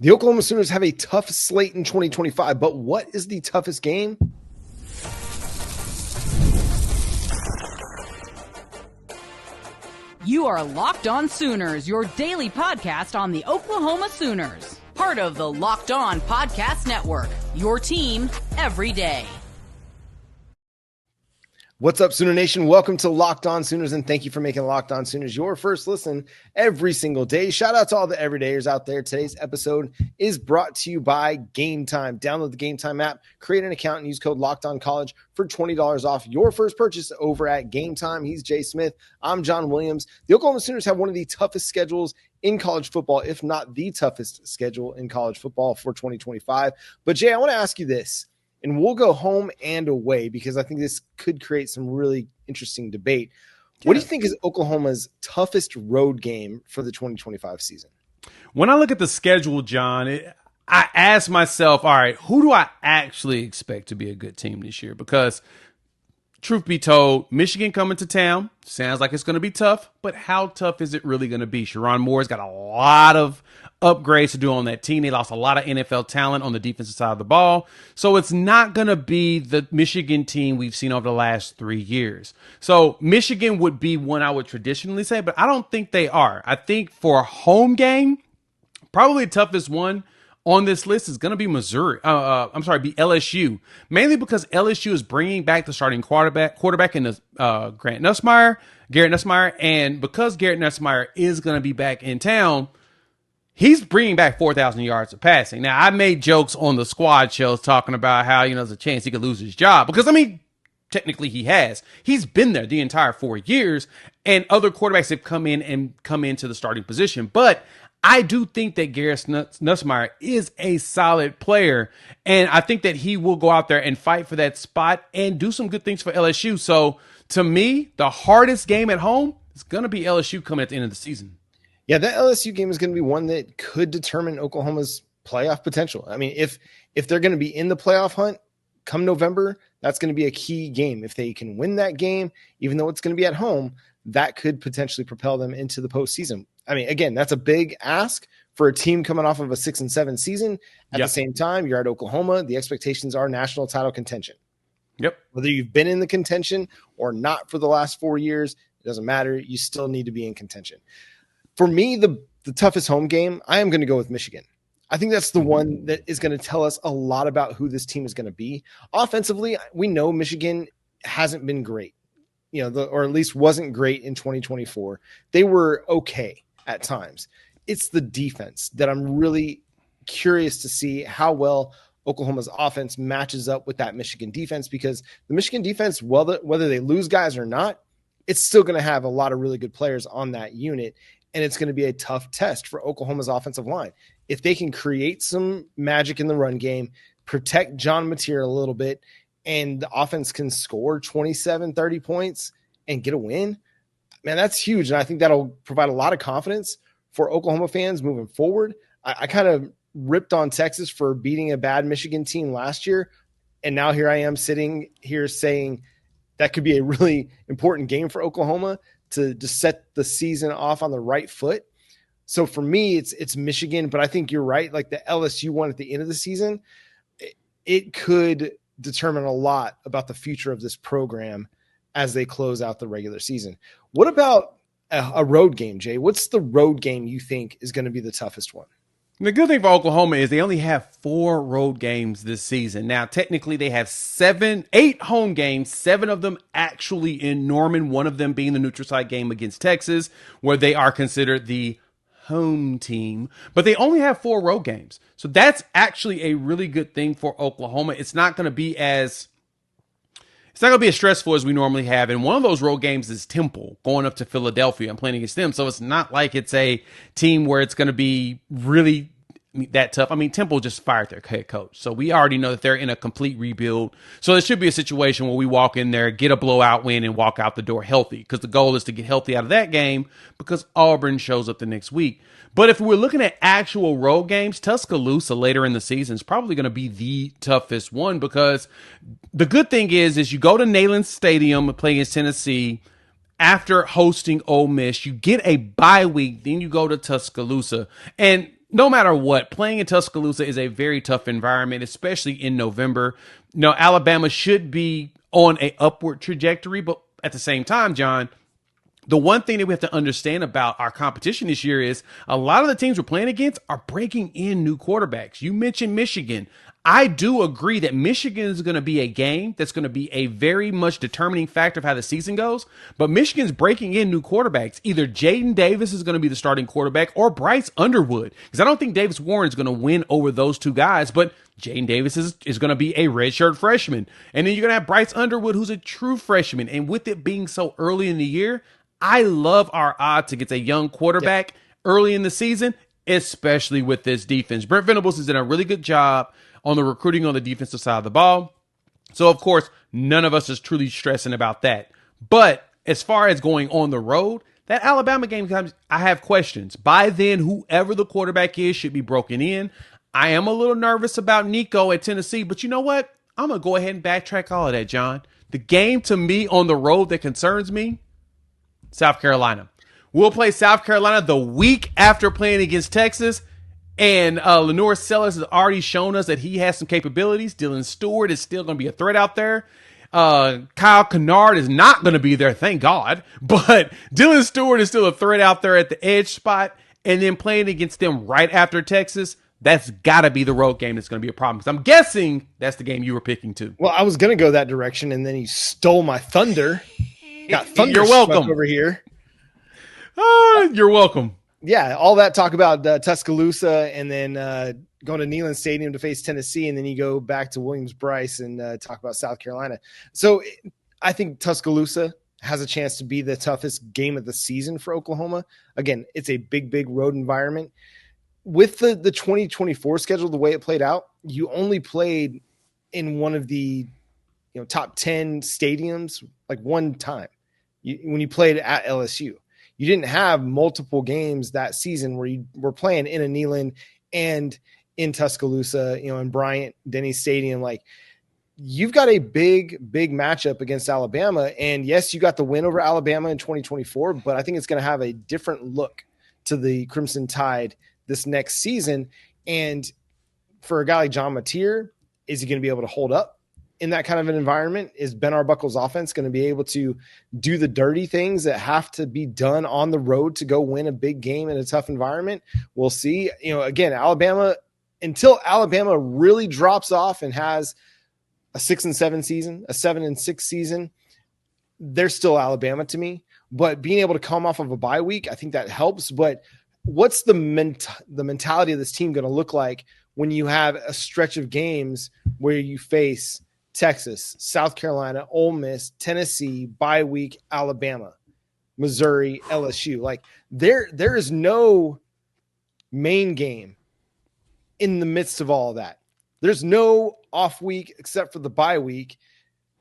The Oklahoma Sooners have a tough slate in 2025, but what is the toughest game? You are Locked On Sooners, your daily podcast on the Oklahoma Sooners. Part of the Locked On Podcast Network, your team every day. What's up, Sooner Nation? Welcome to Locked On Sooners, and thank you for making Locked On Sooners your first listen every single day. Shout out to all the everydayers out there. Today's episode is brought to you by Game Time. Download the Game Time app, create an account, and use code LOCKEDONCollege for $20 off your first purchase over at Game Time. He's Jay Smith. I'm John Williams. The Oklahoma Sooners have one of the toughest schedules in college football, if not the toughest schedule in college football for 2025. But Jay, I want to ask you this. And we'll go home and away because I think this could create some really interesting debate. What do you think is Oklahoma's toughest road game for the 2025 season? When I look at the schedule, John, I ask myself, all right, who do I actually expect to be a good team this year? Because truth be told, Michigan coming to town sounds like it's going to be tough, but how tough is it really going to be? Sharon Moore's got a lot of upgrades to do on that team. They lost a lot of NFL talent on the defensive side of the ball. So it's not going to be the Michigan team we've seen over the last 3 years. So Michigan would be one I would traditionally say, but I don't think they are. I think for a home game, probably the toughest one on this list is going to be be LSU. Mainly because LSU is bringing back the starting quarterback in the Garrett Nussmeier. And because Garrett Nussmeier is going to be back in town, he's bringing back 4,000 yards of passing. Now, I made jokes on the squad shows talking about how, there's a chance he could lose his job. Because, technically he has. He's been there the entire 4 years, and other quarterbacks have come into the starting position. But I do think that Garrett Nussmeier is a solid player, and I think that he will go out there and fight for that spot and do some good things for LSU. So, to me, the hardest game at home is going to be LSU coming at the end of the season. Yeah, that LSU game is going to be one that could determine Oklahoma's playoff potential. If they're going to be in the playoff hunt come November, that's going to be a key game. If they can win that game, even though it's going to be at home, that could potentially propel them into the postseason. Again, that's a big ask for a team coming off of a 6-7 season. At the same time, you're at Oklahoma. The expectations are national title contention. Yep. Whether you've been in the contention or not for the last 4 years, it doesn't matter. You still need to be in contention. For me, the toughest home game, I am going to go with Michigan. I think that's the one that is going to tell us a lot about who this team is going to be. Offensively, we know Michigan hasn't been great, or at least wasn't great in 2024. They were okay at times. It's the defense that I'm really curious to see how well Oklahoma's offense matches up with that Michigan defense, because the Michigan defense, whether they lose guys or not, it's still going to have a lot of really good players on that unit. And it's going to be a tough test for Oklahoma's offensive line. If they can create some magic in the run game, protect John Mateer a little bit, and the offense can score 27, 30 points and get a win, man, that's huge. And I think that'll provide a lot of confidence for Oklahoma fans moving forward. I kind of ripped on Texas for beating a bad Michigan team last year. And now here I am sitting here saying that could be a really important game for Oklahoma to just set the season off on the right foot. So for me, it's Michigan, but I think you're right. Like the LSU one at the end of the season, it could determine a lot about the future of this program as they close out the regular season. What about a road game, Jay? What's the road game you think is going to be the toughest one? The good thing for Oklahoma is they only have 4 road games this season. Now, technically, they have 8 home games, 7 of them actually in Norman, one of them being the neutral site game against Texas, where they are considered the home team. But they only have 4 road games. So that's actually a really good thing for Oklahoma. It's not going to be as stressful as we normally have. And one of those road games is Temple, going up to Philadelphia and playing against them. So it's not like it's a team where it's going to be really that tough. Temple just fired their head coach. So we already know that they're in a complete rebuild. So it should be a situation where we walk in there, get a blowout win, and walk out the door healthy. Because the goal is to get healthy out of that game because Auburn shows up the next week. But if we're looking at actual road games, Tuscaloosa later in the season is probably going to be the toughest one, because the good thing is you go to Neyland Stadium and play against Tennessee. After hosting Ole Miss, you get a bye week, then you go to Tuscaloosa. And no matter what, playing in Tuscaloosa is a very tough environment, especially in November. Alabama should be on a upward trajectory, but at the same time, John, the one thing that we have to understand about our competition this year is a lot of the teams we're playing against are breaking in new quarterbacks. You mentioned Michigan. I do agree that Michigan is going to be a game that's going to be a very much determining factor of how the season goes. But Michigan's breaking in new quarterbacks. Either Jaden Davis is going to be the starting quarterback or Bryce Underwood. Because I don't think Davis Warren is going to win over those two guys. But Jaden Davis is going to be a redshirt freshman. And then you're going to have Bryce Underwood, who's a true freshman. And with it being so early in the year, I love our odds against a young quarterback early in the season, especially with this defense. Brent Venables has done a really good job on the recruiting on the defensive side of the ball. So, of course, none of us is truly stressing about that. But as far as going on the road, that Alabama game comes, I have questions. By then, whoever the quarterback is should be broken in. I am a little nervous about Nico at Tennessee, but you know what? I'm going to go ahead and backtrack all of that, John. The game to me on the road that concerns me, South Carolina. We'll play South Carolina the week after playing against Texas. And Lenore Sellers has already shown us that he has some capabilities. Dylan Stewart is still going to be a threat out there. Kyle Kennard is not going to be there, thank God. But Dylan Stewart is still a threat out there at the edge spot. And then playing against them right after Texas, that's got to be the road game that's going to be a problem. Because I'm guessing that's the game you were picking too. Well, I was going to go that direction, and then he stole my thunder. Got thunder. You're welcome over here. You're welcome. Yeah, all that talk about Tuscaloosa and then going to Neyland Stadium to face Tennessee, and then you go back to Williams-Brice and talk about South Carolina. So I think Tuscaloosa has a chance to be the toughest game of the season for Oklahoma. Again, it's a big road environment. With the 2024 schedule, the way it played out, you only played in one of the top 10 stadiums like one time when you played at LSU. You didn't have multiple games that season where you were playing in a Neyland and in Tuscaloosa, in Bryant-Denny Stadium. Like, you've got a big matchup against Alabama. And yes, you got the win over Alabama in 2024, but I think it's going to have a different look to the Crimson Tide this next season. And for a guy like John Mateer, is he going to be able to hold up in that kind of an environment? Is Ben Arbuckle's offense going to be able to do the dirty things that have to be done on the road to go win a big game in a tough environment? We'll see. Again, Alabama, until Alabama really drops off and has a 6-7 season, a 7-6 season, they're still Alabama to me. But being able to come off of a bye week, I think that helps. But what's the mentality of this team going to look like when you have a stretch of games where you face Texas, South Carolina, Ole Miss, Tennessee, bye week, Alabama, Missouri, LSU? Like, there is no main game in the midst of all of that. There's no off week except for the bye week.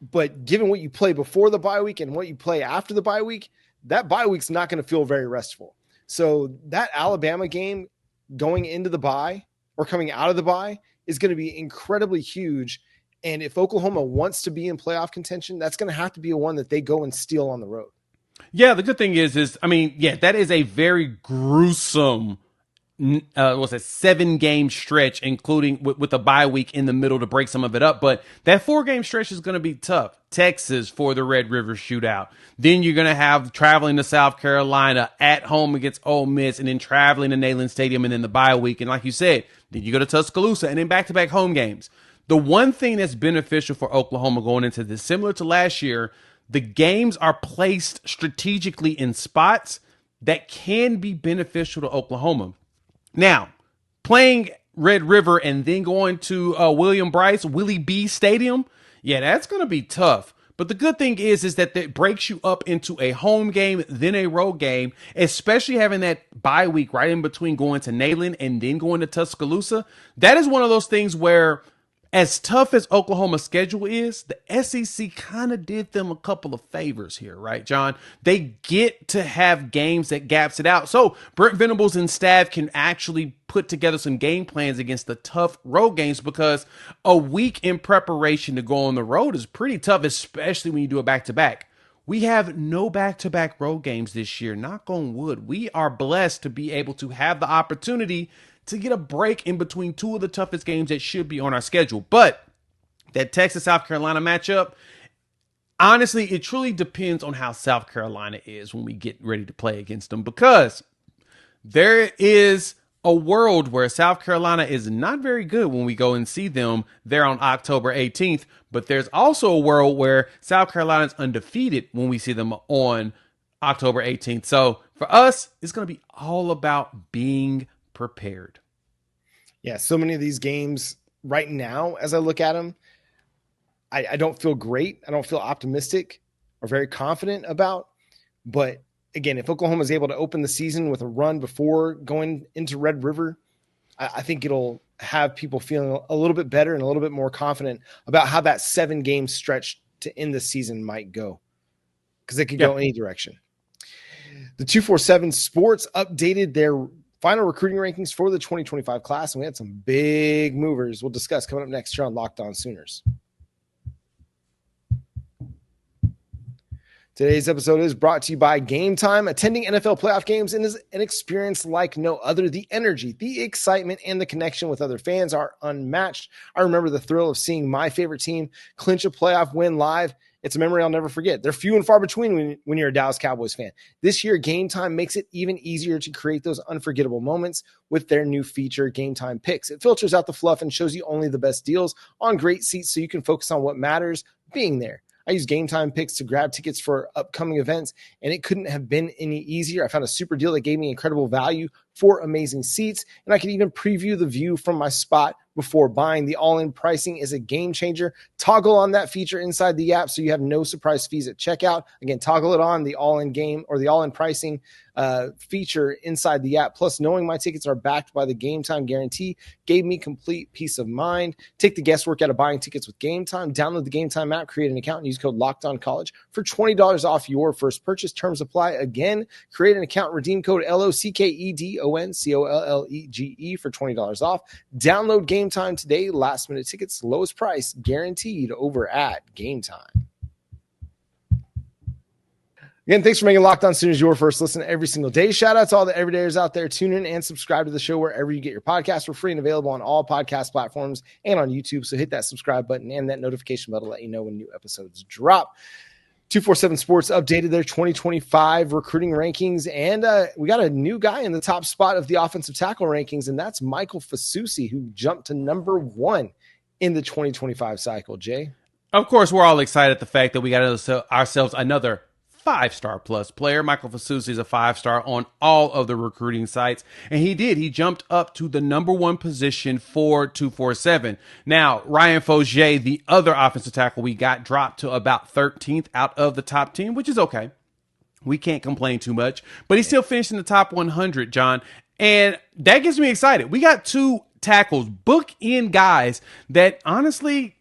But given what you play before the bye week and what you play after the bye week, that bye week's not going to feel very restful. So that Alabama game going into the bye or coming out of the bye is going to be incredibly huge. And if Oklahoma wants to be in playoff contention, that's going to have to be a one that they go and steal on the road. Yeah, the good thing is that is a very gruesome 7-game stretch, including with a bye week in the middle to break some of it up. But that 4-game stretch is going to be tough. Texas for the Red River Shootout. Then you're going to have traveling to South Carolina, at home against Ole Miss, and then traveling to Neyland Stadium, and then the bye week. And like you said, then you go to Tuscaloosa, and then back-to-back home games. The one thing that's beneficial for Oklahoma going into this, similar to last year, the games are placed strategically in spots that can be beneficial to Oklahoma. Now, playing Red River and then going to Williams-Brice, Willie B Stadium, yeah, that's going to be tough. But the good thing is that it breaks you up into a home game, then a road game, especially having that bye week right in between going to Neyland and then going to Tuscaloosa. That is one of those things where, as tough as Oklahoma's schedule is, the SEC kind of did them a couple of favors here, right, John? They get to have games that gaps it out. So Brent Venables and staff can actually put together some game plans against the tough road games, because a week in preparation to go on the road is pretty tough, especially when you do a back-to-back. We have no back-to-back road games this year. Knock on wood. We are blessed to be able to have the opportunity to get a break in between two of the toughest games that should be on our schedule. But that Texas-South Carolina matchup, honestly, it truly depends on how South Carolina is when we get ready to play against them, because there is a world where South Carolina is not very good when we go and see them there on October 18th. But there's also a world where South Carolina is undefeated when we see them on October 18th. So for us, it's going to be all about being prepared. Yeah, so many of these games right now, as I look at them, I don't feel great. I don't feel optimistic or very confident about. But again, if Oklahoma is able to open the season with a run before going into Red River, I think it'll have people feeling a little bit better and a little bit more confident about how that 7-game stretch to end the season might go, because it could go any direction. The 247 Sports updated their final recruiting rankings for the 2025 class, and we had some big movers we'll discuss coming up next here on Locked On Sooners. Today's episode is brought to you by Game Time. Attending NFL playoff games is an experience like no other. The energy, the excitement, and the connection with other fans are unmatched. I remember the thrill of seeing my favorite team clinch a playoff win live. It's a memory I'll never forget. They're few and far between when you're a Dallas Cowboys fan. This year, Game Time makes it even easier to create those unforgettable moments with their new feature, Game Time Picks. It filters out the fluff and shows you only the best deals on great seats so you can focus on what matters, being there. I use Game Time Picks to grab tickets for upcoming events, and it couldn't have been any easier. I found a super deal that gave me incredible value for amazing seats, and I could even preview the view from my spot before buying. The all-in pricing is a game changer. Toggle on that feature inside the app so you have no surprise fees at checkout. Again, toggle it on, the all-in game or the all-in pricing feature inside the app. Plus, knowing my tickets are backed by the Game Time guarantee gave me complete peace of mind. Take the guesswork out of buying tickets with Game Time. Download the Game Time app, create an account, and use code LOCKEDONCollege for $20 off your first purchase. Terms apply. Again, create an account, redeem code LOCKEDONCOLLEGE for $20 off. Download Game Time today. Last minute tickets, lowest price guaranteed over at Game Time. Again, thanks for making Locked On Sooners your first listen every single day. Shout out to all the everydayers out there. Tune in and subscribe to the show wherever you get your podcasts. We're free and available on all podcast platforms and on YouTube. So hit that subscribe button and that notification bell to let you know when new episodes drop. 247 Sports updated their 2025 recruiting rankings, and we got a new guy in the top spot of the offensive tackle rankings, and that's Michael Fasousi, who jumped to number 1 in the 2025 cycle. Jay? Of course, we're all excited at the fact that we got ourselves another 5-star plus player. Michael Fasousi is a 5-star on all of the recruiting sites, and he jumped up to the number 1 position for 247. Now, Ryan Fauger, the other offensive tackle we got, dropped to about 13th out of the top 10, which is okay. We can't complain too much, but he still finished in the top 100, John, and that gets me excited. We got 2 tackles, book-in guys that honestly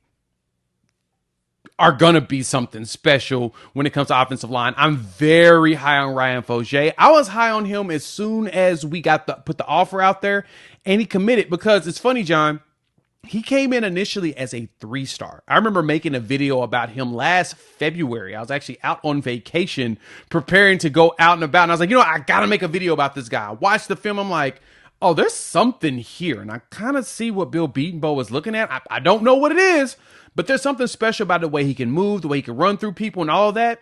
are going to be something special when it comes to offensive line. I'm very high on Ryan Fauger. I was high on him as soon as we put the offer out there, and he committed, because it's funny, John. He came in initially as a 3-star. I remember making a video about him last February. I was actually out on vacation preparing to go out and about, and I was like, I got to make a video about this guy. I watched the film. I'm like, oh, there's something here, and I kind of see what Bill Bedenbaugh was looking at. I don't know what it is, but there's something special about the way he can move, the way he can run through people and all of that.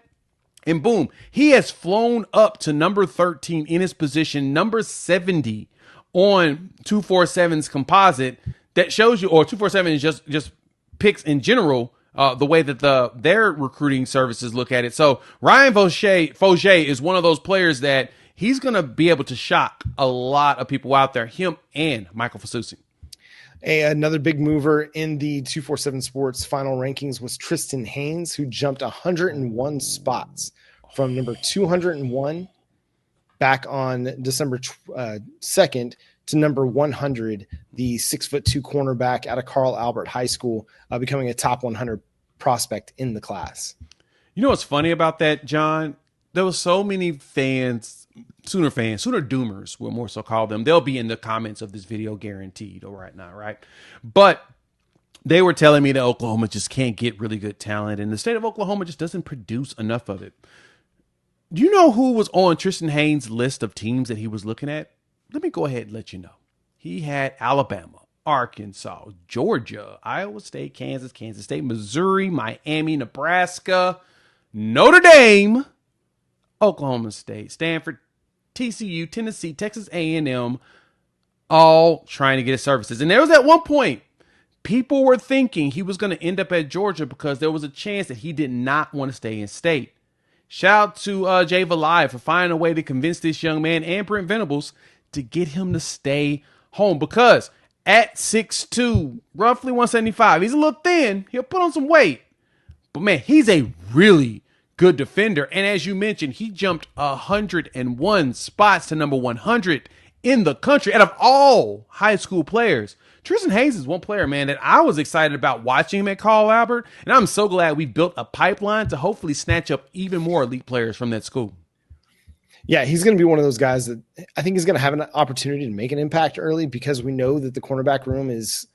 And boom, he has flown up to number 13 in his position, number 70 on 247's composite. That shows you, or 247 is just picks in general, the way that their recruiting services look at it. So Ryan Fauger is one of those players that he's going to be able to shock a lot of people out there, him and Michael Fasousi. Another big mover in the 247 Sports final rankings was Tristan Haynes, who jumped 101 spots from number 201 back on December 2nd to number 100, the 6'2" cornerback out of Carl Albert High School, becoming a top 100 prospect in the class. You know what's funny about that, John? There were so many fans, Sooner Doomers, we'll more so call them. They'll be in the comments of this video guaranteed right now, right? But they were telling me that Oklahoma just can't get really good talent, and the state of Oklahoma just doesn't produce enough of it. Do you know who was on Tristan Haynes' list of teams that he was looking at? Let me go ahead and let you know. he had Alabama, Arkansas, Georgia, Iowa State, Kansas State, Missouri, Miami, Nebraska, Notre Dame, Oklahoma State, Stanford, TCU, Tennessee, Texas A&M, all trying to get his services. And there was at one point, people were thinking he was going to end up at Georgia because there was a chance that he did not want to stay in state. Shout out to Jay Valai for finding a way to convince this young man and Brent Venables to get him to stay home, because at 6'2", roughly 175, he's a little thin. He'll put on some weight. But, man, he's a really good defender. And as you mentioned, he jumped 101 spots to number 100 in the country out of all high school players. Tristan Haynes is one player, man, that I was excited about watching him at Carl Albert. And I'm so glad we built a pipeline to hopefully snatch up even more elite players from that school. Yeah, he's going to be one of those guys that I think is going to have an opportunity to make an impact early, because we know that the cornerback room is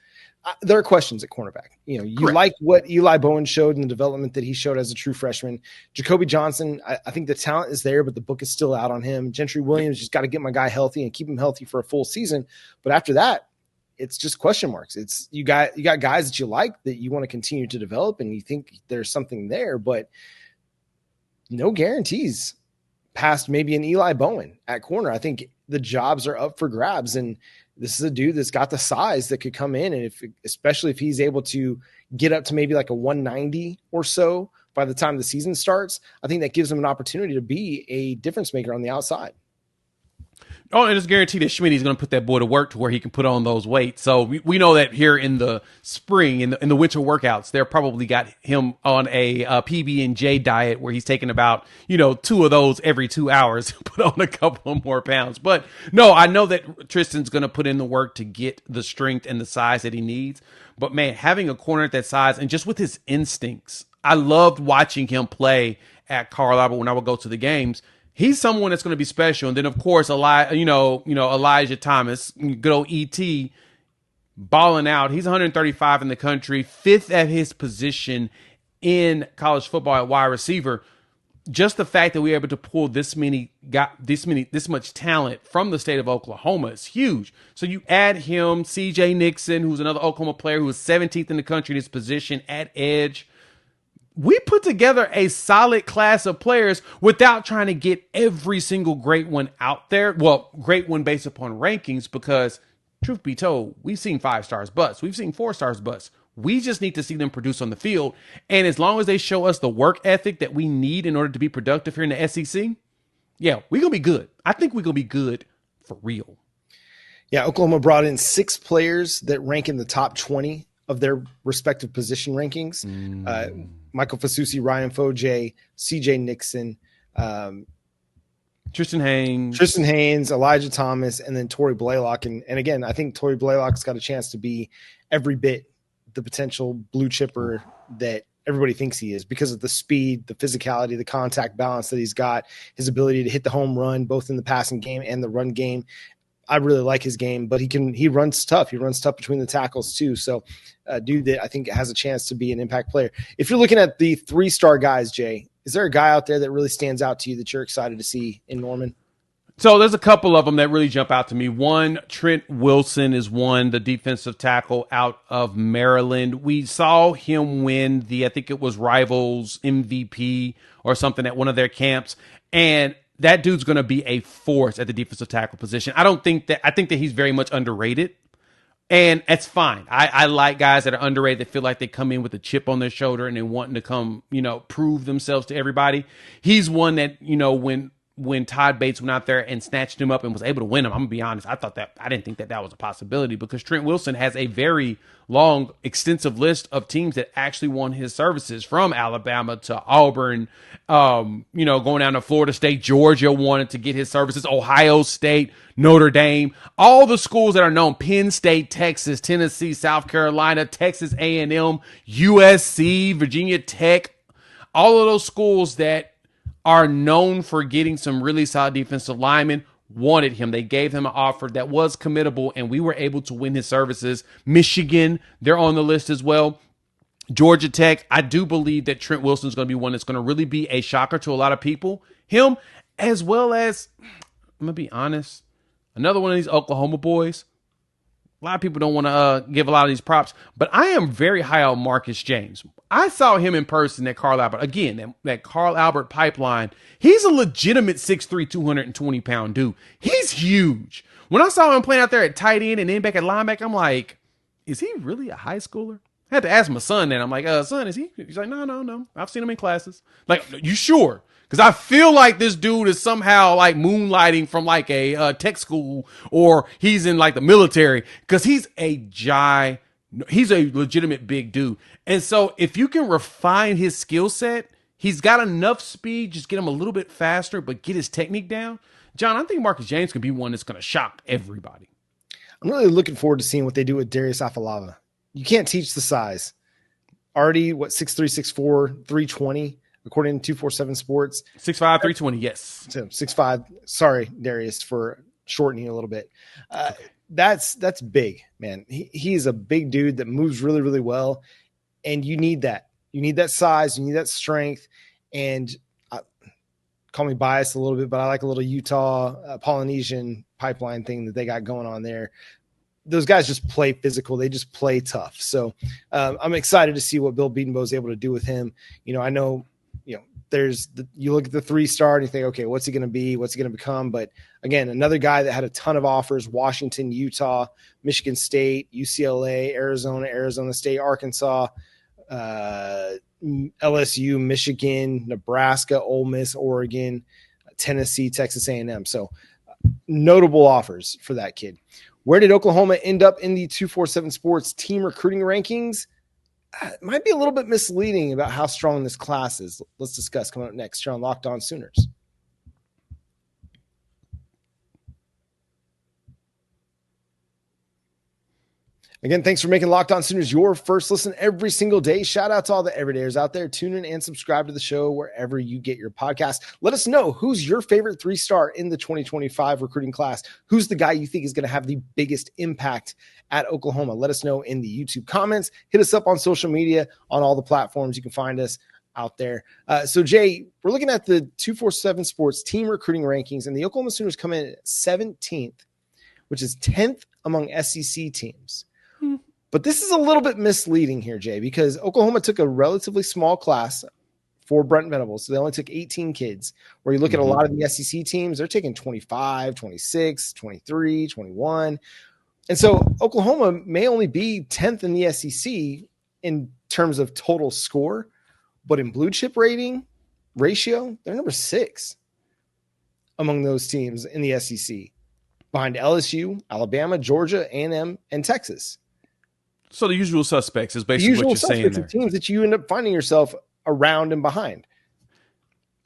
there are questions at cornerback. You know, you Correct. like what Eli Bowen showed in the development that he showed as a true freshman. Jacoby Johnson, I think the talent is there, but the book is still out on him. Gentry Williams, just got to get my guy healthy and keep him healthy for a full season. But after that, it's just question marks. It's you got guys that you like, that you want to continue to develop, and you think there's something there, but no guarantees past maybe an Eli Bowen at corner. I think the jobs are up for grabs, and this is a dude that's got the size that could come in, and especially if he's able to get up to maybe like a 190 or so by the time the season starts, I think that gives him an opportunity to be a difference maker on the outside. Oh, and it's guaranteed that Schmitty's going to put that boy to work to where he can put on those weights. So we know that here in the spring, in the winter workouts, they're probably got him on a PB&J diet where he's taking about, 2 of those every 2 hours, put on a couple more pounds. But no, I know that Tristan's going to put in the work to get the strength and the size that he needs. But man, having a corner at that size and just with his instincts, I loved watching him play at Carl Albert when I would go to the games. He's someone that's going to be special. And then, of course, Elijah Thomas, good old E.T., balling out. He's 135 in the country, 5th at his position in college football at wide receiver. Just the fact that we were able to pull this much talent from the state of Oklahoma is huge. So you add him, C.J. Nixon, who's another Oklahoma player who is 17th in the country in his position at edge. We put together a solid class of players without trying to get every single great one out there. Well, great one based upon rankings, because truth be told, we've seen 5 stars bust. We've seen 4 stars bust. We just need to see them produce on the field. And as long as they show us the work ethic that we need in order to be productive here in the SEC, yeah, we're going to be good. I think we're going to be good for real. Yeah, Oklahoma brought in 6 players that rank in the top 20 of their respective position rankings. Michael Fasousi, Ryan Foje, CJ Nixon, Tristan Haynes, Elijah Thomas, and then Torrey Blaylock. And again, I think Torrey Blaylock's got a chance to be every bit the potential blue chipper that everybody thinks he is, because of the speed, the physicality, the contact balance that he's got, his ability to hit the home run, both in the passing game and the run game. I really like his game, but he runs tough. He runs tough between the tackles too. So a dude that I think has a chance to be an impact player. If you're looking at the 3-star guys, Jay, is there a guy out there that really stands out to you that you're excited to see in Norman? So there's a couple of them that really jump out to me. One, Trent Wilson is one, the defensive tackle out of Maryland. We saw him win I think it was Rivals MVP or something at one of their camps. And that dude's going to be a force at the defensive tackle position. I think that he's very much underrated, and that's fine. I like guys that are underrated that feel like they come in with a chip on their shoulder and they wanting to come, prove themselves to everybody. He's one that, when Todd Bates went out there and snatched him up and was able to win him, I'm gonna be honest, I didn't think that was a possibility, because Trent Wilson has a very long, extensive list of teams that actually won his services, from Alabama to Auburn, going down to Florida State. Georgia wanted to get his services, Ohio State, Notre Dame, all the schools that are known, Penn State, Texas, Tennessee, South Carolina, Texas A&M, USC, Virginia Tech, all of those schools that are known for getting some really solid defensive linemen wanted him. They gave him an offer that was committable, and we were able to win his services. Michigan, they're on the list as well. Georgia Tech, I do believe that Trent Wilson is going to be one that's going to really be a shocker to a lot of people. Him, as well as, I'm going to be honest, another one of these Oklahoma boys, A lot of people don't want to give a lot of these props, but I am very high on Marcus James. I saw him in person at Carl Albert. Again, that Carl Albert pipeline. He's a legitimate 6'3", 220-pound dude. He's huge. When I saw him playing out there at tight end and then back at linebacker, I'm like, is he really a high schooler? I had to ask my son then. I'm like, son, is he? He's like, no. I've seen him in classes. Like, you sure? Because I feel like this dude is somehow like moonlighting from like a tech school, or he's in like the military, because he's a legitimate big dude. And so if you can refine his skill set, he's got enough speed, just get him a little bit faster, but get his technique down. John, I think Marcus James could be one that's going to shock everybody. I'm really looking forward to seeing what they do with Darius Afalava. You can't teach the size. Already, 6'3", 6'4", 320, according to 247 Sports. 6'5", 320, yes. So 6'5". Sorry, Darius, for shortening a little bit. Okay. That's big, man. He's a big dude that moves really, really well, and you need that. You need that size. You need that strength. And call me biased a little bit, but I like a little Utah Polynesian pipeline thing that they got going on there. Those guys just play physical. They just play tough. So I'm excited to see what Bill Bedenbaugh is able to do with him. I know, you look at the 3-star and you think, okay, what's he going to be? What's he going to become? But again, another guy that had a ton of offers: Washington, Utah, Michigan State, UCLA, Arizona State, Arkansas, LSU, Michigan, Nebraska, Ole Miss, Oregon, Tennessee, Texas A&M. So notable offers for that kid. Where did Oklahoma end up in the 247 Sports team recruiting rankings? It might be a little bit misleading about how strong this class is. Let's discuss coming up next here on Locked On Sooners. Again, thanks for making Locked On Sooners your first listen every single day. Shout out to all the everydayers out there. Tune in and subscribe to the show wherever you get your podcast. Let us know who's your favorite 3-star in the 2025 recruiting class. Who's the guy you think is going to have the biggest impact at Oklahoma? Let us know in the YouTube comments. Hit us up on social media on all the platforms. You can find us out there. So, Jay, we're looking at the 247 Sports team recruiting rankings, and the Oklahoma Sooners come in at 17th, which is 10th among SEC teams. But this is a little bit misleading here, Jay, because Oklahoma took a relatively small class for Brent Venables. So they only took 18 kids, where you look at a lot of the SEC teams, they're taking 25, 26, 23, 21. And so Oklahoma may only be 10th in the SEC in terms of total score, but in blue chip rating ratio, they're number 6 among those teams in the SEC, behind LSU, Alabama, Georgia, A&M, and Texas. So the usual suspects is basically what you're saying there. Teams that you end up finding yourself around and behind.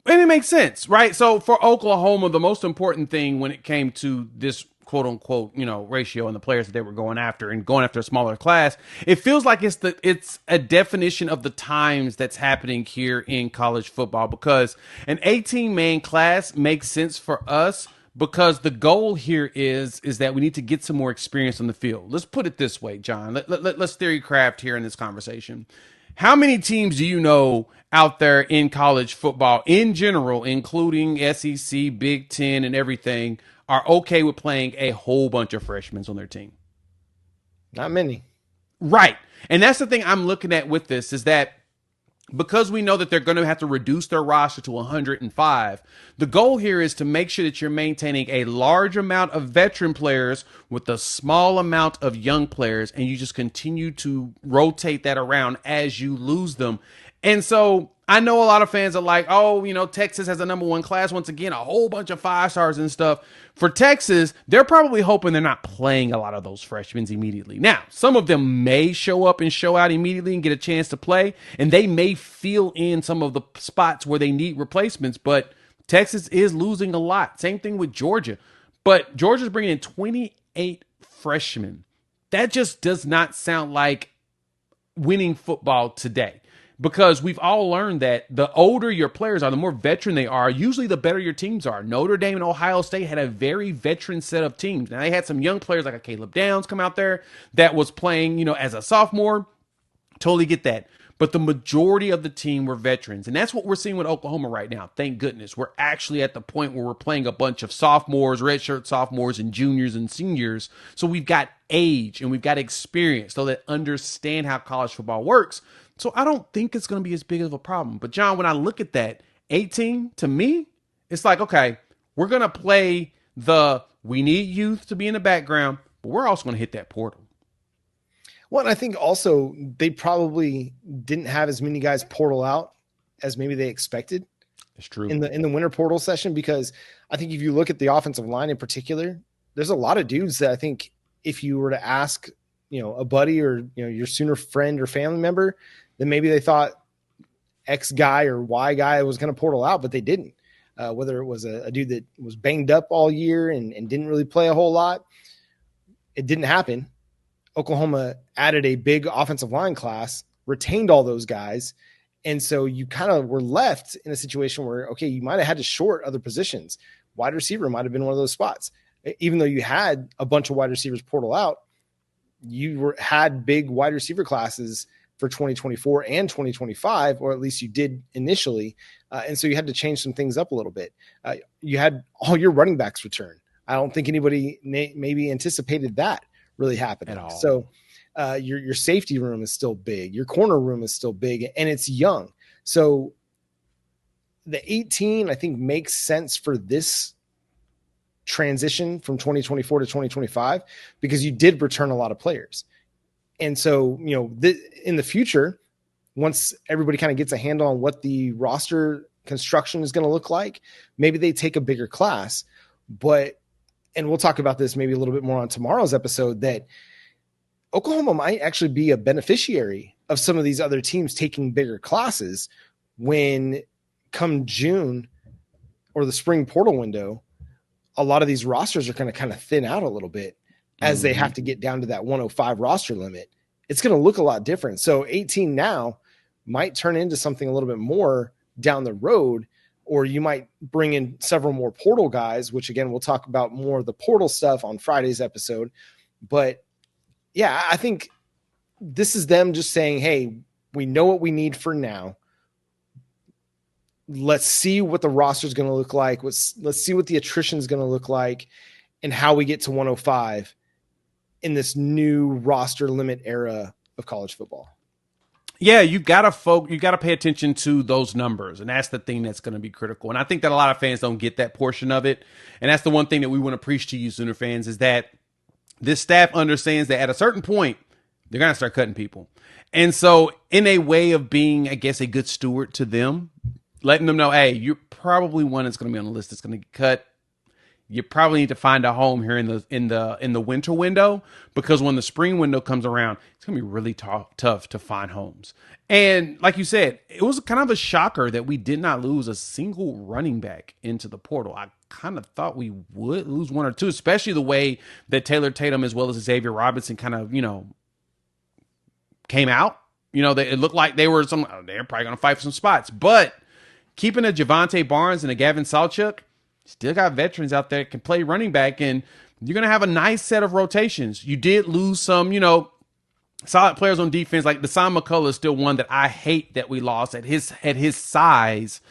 And it makes sense, right? So for Oklahoma, the most important thing when it came to this quote unquote, ratio and the players that they were going after and going after a smaller class, it feels like it's a definition of the times that's happening here in college football, because an 18-man class makes sense for us, because the goal here is that we need to get some more experience on the field. Let's put it this way, John. Let's theory craft here in this conversation. How many teams do you know out there in college football in general, including SEC, Big Ten, and everything, are okay with playing a whole bunch of freshmen on their team? Not many. Right. And that's the thing I'm looking at with this, is that because we know that they're going to have to reduce their roster to 105, the goal here is to make sure that you're maintaining a large amount of veteran players with a small amount of young players, and you just continue to rotate that around as you lose them. And so I know a lot of fans are like, Texas has a number 1 class. Once again, a whole bunch of 5-stars and stuff. For Texas, they're probably hoping they're not playing a lot of those freshmen immediately. Now, some of them may show up and show out immediately and get a chance to play, and they may fill in some of the spots where they need replacements, but Texas is losing a lot. Same thing with Georgia. But Georgia's bringing in 28 freshmen. That just does not sound like winning football today. Because we've all learned that the older your players are, the more veteran they are, usually the better your teams are. Notre Dame and Ohio State had a very veteran set of teams. Now, they had some young players like a Caleb Downs come out there that was playing, as a sophomore. Totally get that. but the majority of the team were veterans. And that's what we're seeing with Oklahoma right now. Thank goodness. We're actually at the point where we're playing a bunch of sophomores, redshirt sophomores, and juniors and seniors. So we've got age and we've got experience so that understand how college football works. So I don't think it's going to be as big of a problem. But John, when I look at that 18, to me, it's like, okay, we're going to play we need youth to be in the background, but we're also going to hit that portal. Well, and I think also they probably didn't have as many guys portal out as maybe they expected. It's true. In the winter portal session, because I think if you look at the offensive line in particular, there's a lot of dudes that I think if you were to ask, a buddy or, your Sooner friend or family member, then maybe they thought X guy or Y guy was going to portal out, but they didn't. Whether it was a dude that was banged up all year and didn't really play a whole lot, it didn't happen. Oklahoma added a big offensive line class, retained all those guys. And so you kind of were left in a situation where, okay, you might have had to short other positions. Wide receiver might have been one of those spots. Even though you had a bunch of wide receivers portal out, you had big wide receiver classes for 2024 and 2025, or at least you did initially. And so you had to change some things up a little bit. You had all your running backs return. I don't think anybody maybe anticipated that really happening at all. So your safety room is still big. Your corner room is still big, and it's young. So the 18, I think, makes sense for this transition from 2024 to 2025 because you did return a lot of players. And so, in the future, once everybody kind of gets a handle on what the roster construction is going to look like, maybe they take a bigger class. And we'll talk about this maybe a little bit more on tomorrow's episode, that Oklahoma might actually be a beneficiary of some of these other teams taking bigger classes when come June or the spring portal window, a lot of these rosters are going to kind of thin out a little bit as they have to get down to that 105 roster limit. It's going to look a lot different. So 18 now might turn into something a little bit more down the road, or you might bring in several more portal guys, which again, we'll talk about more of the portal stuff on Friday's episode. But yeah, I think this is them just saying, hey, we know what we need for now. Let's see what the roster is going to look like. Let's see what the attrition is going to look like and how we get to 105 in this new roster limit era of college football. Yeah, you got to pay attention to those numbers, and that's the thing that's going to be critical. And I think that a lot of fans don't get that portion of it, and that's the one thing that we want to preach to you, Sooner fans, is that this staff understands that at a certain point, they're going to start cutting people. And so in a way of being, I guess, a good steward to them, letting them know, hey, you're probably one that's going to be on the list that's going to get cut. You probably need to find a home here in the winter window, because when the spring window comes around, it's going to be really tough to find homes. And like you said, it was kind of a shocker that we did not lose a single running back into the portal. I kind of thought we would lose one or two, especially the way that Taylor Tatum as well as Xavier Robinson kind of, came out. It looked like they're probably going to fight for some spots. But keeping a Javante Barnes and a Gavin Sawchuk, still got veterans out there that can play running back, and you're going to have a nice set of rotations. You did lose some, solid players on defense. Like Deshaun McCullough is still one that I hate that we lost at his size.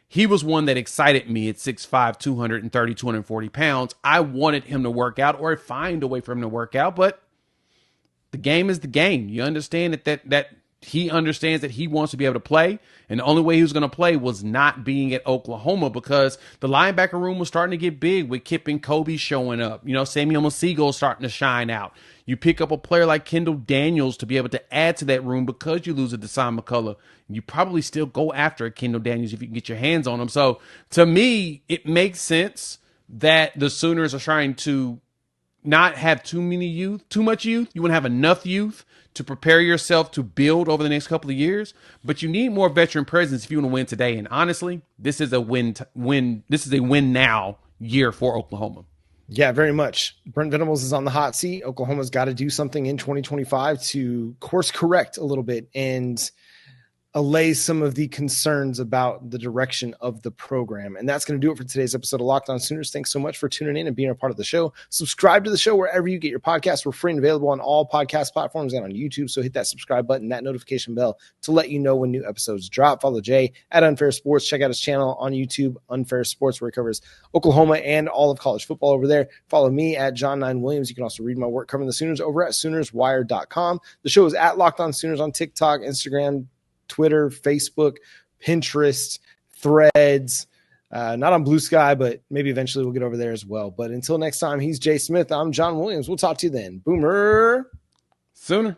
He was one that excited me at 6'5", 230, 240 pounds. I wanted him to work out or find a way for him to work out, but the game is the game. You understand that he understands that he wants to be able to play, and the only way he was going to play was not being at Oklahoma, because the linebacker room was starting to get big with Kip and Kobe showing up. Samuel Masigo starting to shine out. You pick up a player like Kendall Daniels to be able to add to that room because you lose a Deshaun McCullough. You probably still go after a Kendall Daniels if you can get your hands on him. So to me, it makes sense that the Sooners are trying to not have too much youth. You want to have enough youth to prepare yourself to build over the next couple of years, but you need more veteran presence if you want to win today. And honestly, this is a win now year for Oklahoma. Yeah, very much. Brent Venables is on the hot seat. Oklahoma's got to do something in 2025 to course correct a little bit. And allay some of the concerns about the direction of the program. And that's going to do it for today's episode of Locked On Sooners. Thanks so much for tuning in and being a part of the show. Subscribe to the show wherever you get your podcasts. We're free and available on all podcast platforms and on YouTube. So hit that subscribe button, that notification bell to let you know when new episodes drop. Follow Jay at Unfair Sports. Check out his channel on YouTube, Unfair Sports, where he covers Oklahoma and all of college football over there. Follow me at John9Williams. You can also read my work covering the Sooners over at SoonersWire.com. The show is at Locked On Sooners on TikTok, Instagram, Twitter, Facebook, Pinterest, Threads, not on Blue Sky, but maybe eventually we'll get over there as well. But until next time, he's Jay Smith. I'm John Williams. We'll talk to you then. Boomer Sooner.